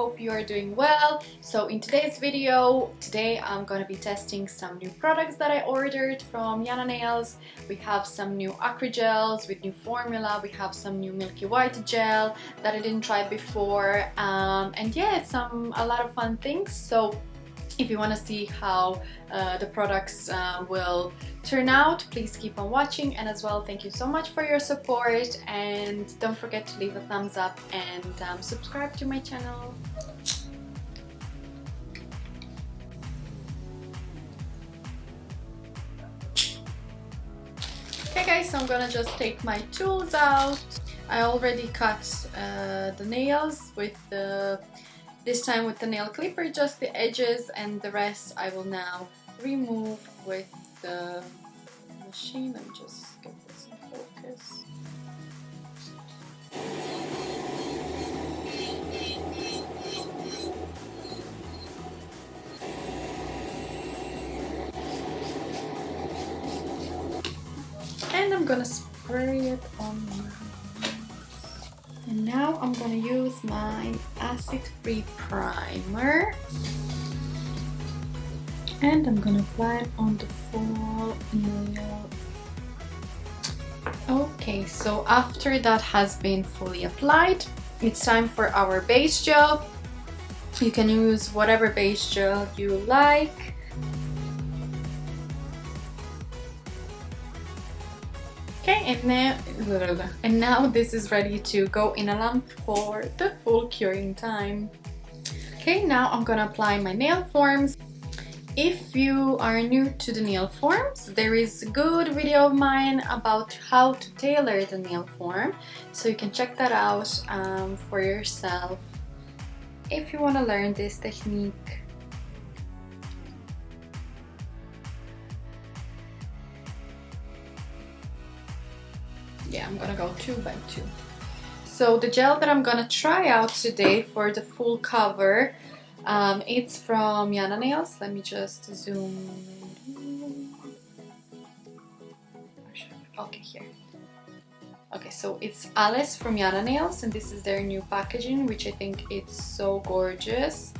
hope you are doing well. So in today's video, I'm going to be testing some new products that I ordered from Yana Nails. We have some new acry gels with new formula, we have some new milky white gel that I didn't try before, and yeah, a lot of fun things. So if you want to see how the products will turn out, please keep on watching, and as well, thank you so much for your support, and don't forget to leave a thumbs up and subscribe to my channel. Okay guys, so I'm gonna just take my tools out. I already cut the nails with this time with the nail clipper, just the edges, and the rest I will now remove with the machine. Let me just get this in focus. And I'm gonna spray it on my hands. And now I'm gonna use my acid-free primer. And I'm gonna apply it on the full nail. Okay, so after that has been fully applied, it's time for our base gel. You can use whatever base gel you like. Okay, and now this is ready to go in a lamp for the full curing time. Okay, now I'm gonna apply my nail forms. If you are new to the nail forms, there is a good video of mine about how to tailor the nail form, so you can check that out for yourself if you want to learn this technique. Yeah, I'm gonna go 2 by 2. So the gel that I'm gonna try out today for the full cover, it's from Yana Nails. Let me just zoom. Okay, here. Okay, so it's Alice from Yana Nails, and this is their new packaging, which I think it's so gorgeous.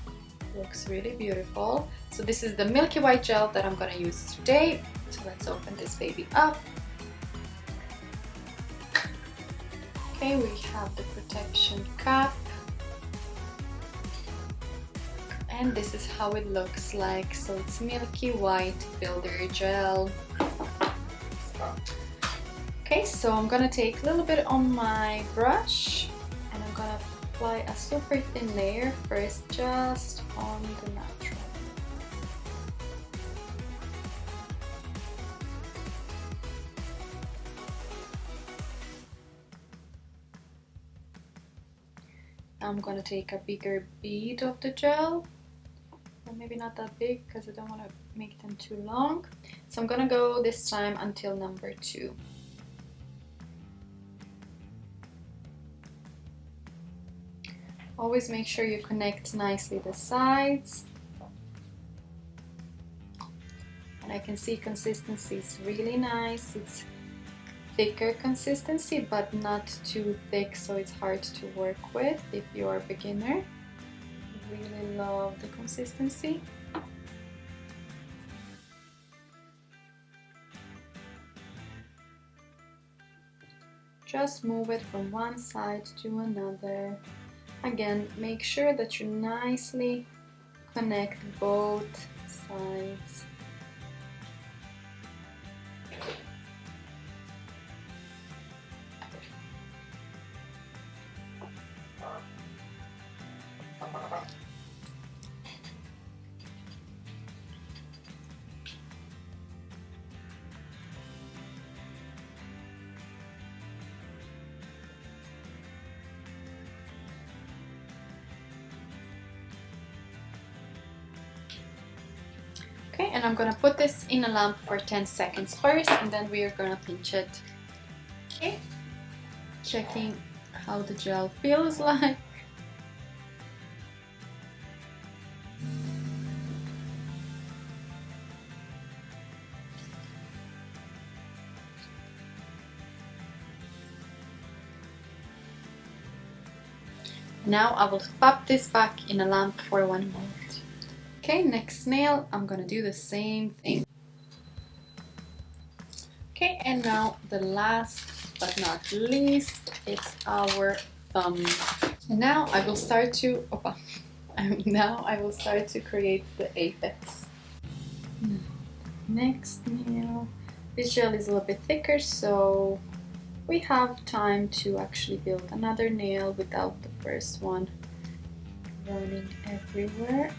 Looks really beautiful. So this is the milky white gel that I'm gonna use today. So let's open this baby up. Okay, we have the protection cap. And this is how it looks like. So it's milky white builder gel. Okay, so I'm gonna take a little bit on my brush, and I'm gonna apply a super thin layer first, just on the natural. Now I'm gonna take a bigger bead of the gel. Well, maybe not that big because I don't want to make them too long. So I'm gonna go this time until number 2. Always make sure you connect nicely the sides. And I can see consistency is really nice. It's thicker consistency, but not too thick, so it's hard to work with if you're a beginner. Really love the consistency. Just move it from one side to another. Again, make sure that you nicely connect both sides. Okay, and I'm gonna put this in a lamp for 10 seconds first, and then we are gonna pinch it. Okay, checking how the gel feels like. Now I will pop this back in a lamp for 1 minute. Okay, next nail, I'm gonna do the same thing. Okay, and now the last but not least, it's our thumb. And now I will start to create the apex. Next nail. This gel is a little bit thicker, so we have time to actually build another nail without the first one running everywhere.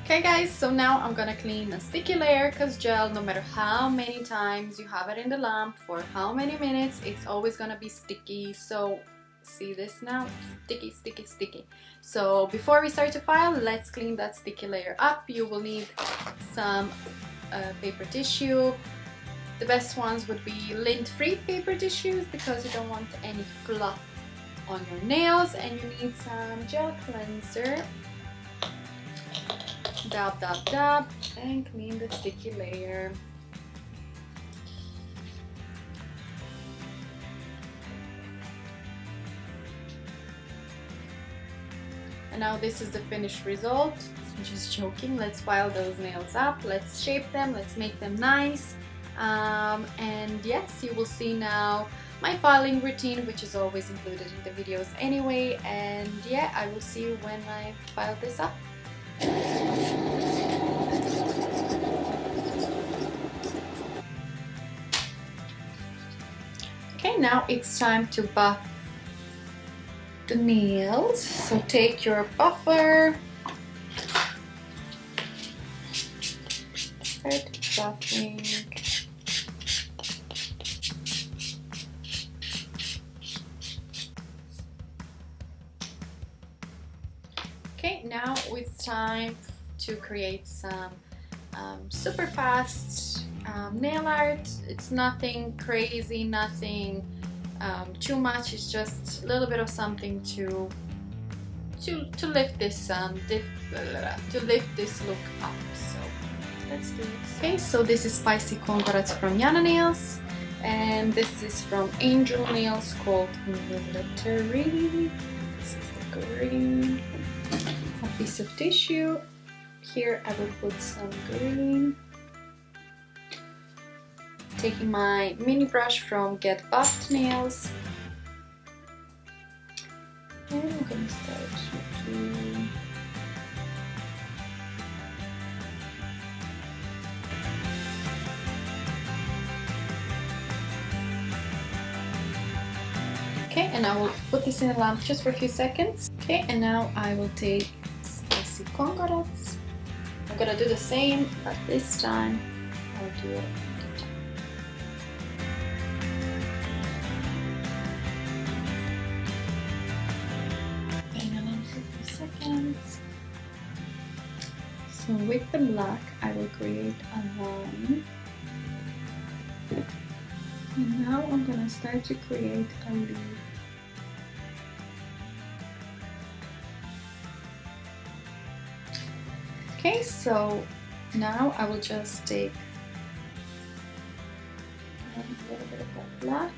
Okay guys, so now I'm gonna clean a sticky layer, because gel, no matter how many times you have it in the lamp for how many minutes, it's always gonna be sticky. So see this now? Sticky, sticky, sticky. So before we start to file, let's clean that sticky layer up. You will need some paper tissue. The best ones would be lint-free paper tissues, because you don't want any fluff on your nails. And you need some gel cleanser. Dab, dab, dab, and clean the sticky layer. And now this is the finished result. I'm just joking. Let's file those nails up. Let's shape them. Let's make them nice. And yes, you will see now my filing routine, which is always included in the videos anyway. And yeah, I will see you when I file this up. Okay, now it's time to buff the nails. So take your buffer, start buffing. Okay, now it's time to create some super fast nail art. It's nothing crazy, nothing too much. It's just a little bit of something to lift this look up. So let's do it. Okay, so this is Spicy Congrats from Yana Nails, and this is from Angel Nails called Military. This is the green. A piece of tissue. Here I will put some green. Taking my mini brush from Get Buffed Nails. And I'm gonna start to okay, and I will put this in the lamp just for a few seconds. Okay, and now I will take Spicy Congrats. I'm gonna do the same, but this time I'll do it at the top. Hang on for a few seconds. So with the black, I will create a line. And now I'm gonna start to create a leaf. Okay, so now I will just take a little bit of that black.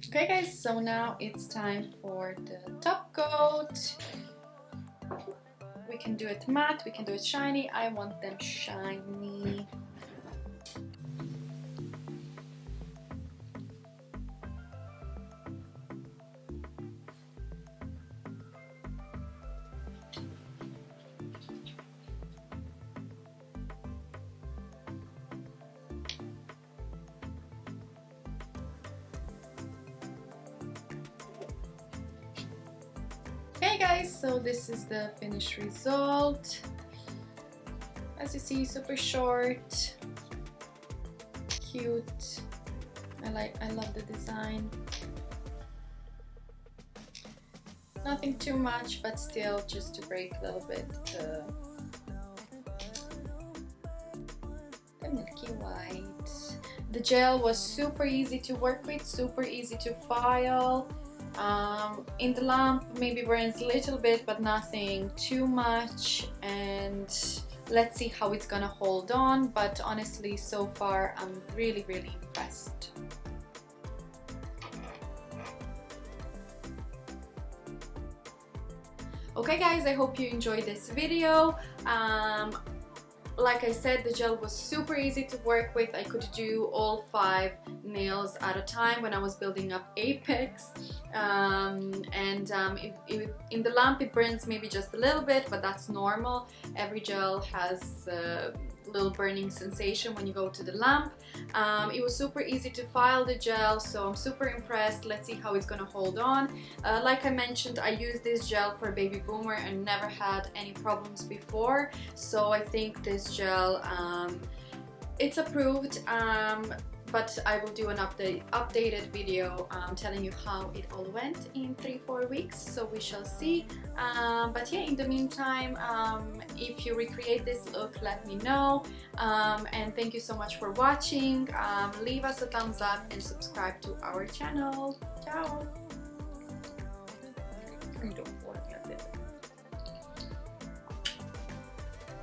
Okay guys, so now it's time for the top coat. We can do it matte, we can do it shiny. I want them shiny. Okay guys, so this is the finished result. As you see, super short, cute. I love the design. Nothing too much, but still just to break a little bit the milky white. The gel was super easy to work with, super easy to file. In the lamp maybe burns a little bit, but nothing too much, and let's see how it's gonna hold on. But honestly, so far I'm really impressed. Okay guys, I hope you enjoyed this video. Like I said, the gel was super easy to work with. I could do all 5 nails at a time when I was building up Apex. In the lamp it burns maybe just a little bit, but that's normal. Every gel has a little burning sensation when you go to the lamp. It was super easy to file the gel, so I'm super impressed. Let's see how it's gonna hold on. Like I mentioned, I used this gel for Baby Boomer and never had any problems before, so I think this gel, it's approved. But I will do an updated video telling you how it all went in 3-4 weeks, so we shall see. But yeah, in the meantime, if you recreate this look, let me know. And thank you so much for watching. Leave us a thumbs up and subscribe to our channel. Ciao!